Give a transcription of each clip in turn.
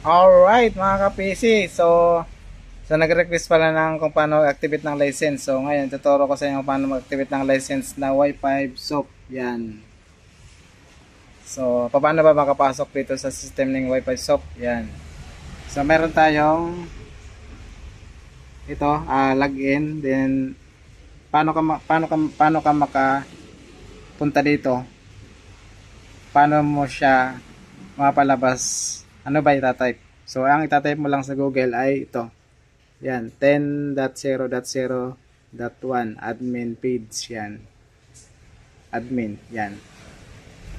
Alright mga ka-PC, so nag-request pala ng kung paano activate ng license. So ngayon tuturo ko sa inyo kung paano mag-activate ng license na Wi-Fi SOP. Yan. So paano ba makapasok dito sa system ng Wi-Fi SOP? Yan. So meron tayong ito, login, then paano ka makapunta dito? Paano mo siya mapalabas? Ano ba itatype? So ang itatype mo lang sa Google ay ito. Yan, 10.0.0.1 admin page yan. Admin, yan.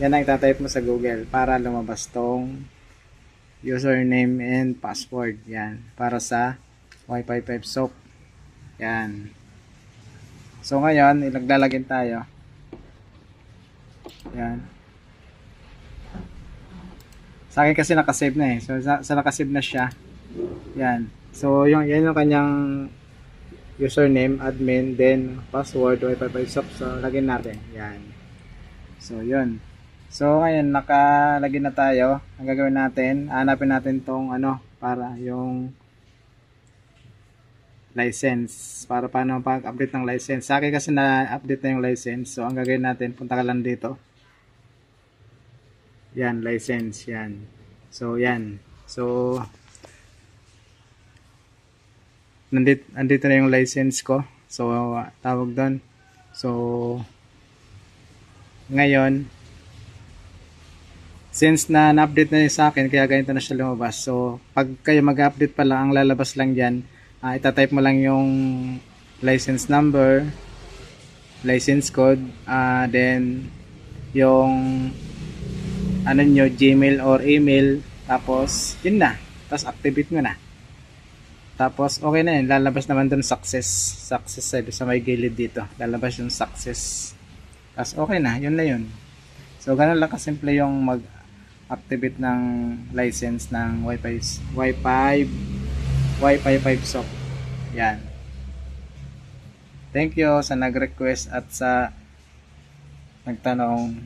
Yan ang itatype mo sa Google para lumabas tong username and password. Yan, para sa Wi-Fi 5 SOP. Yan. So ngayon, ilaglalagin tayo. Yan. Sa akin kasi nakasave na eh. So sa nakasave na siya. Yan. So yan yung kanyang username, admin, then password, Wi-Fi 5 SOP. So lagyan natin. Yan. So yun. So ngayon nakalagin na tayo. Ang gagawin natin, hanapin natin tong para yung license. Para paano pag-update ng license. Sa akin kasi na-update na yung license. So ang gagawin natin, punta ka lang dito. Yan, license, yan. So, yan. So, andito na yung license ko. So, tawag doon. So, ngayon, since na-update na yun sa akin, kaya ganito na siya lumabas. So, pag kayo mag-update pa lang, ang lalabas lang dyan, itatype mo lang yung license number, license code, then, yung nyo, Gmail or email, tapos yun na, tapos activate mo na, tapos okay na yun, lalabas naman dun success sa may gilid dito, lalabas yung success, tapos okay na yun. So ganun lang kasimple yung mag activate ng license ng Wi-Fi 5 SOP. Yan, thank you sa nag request at sa nagtanong.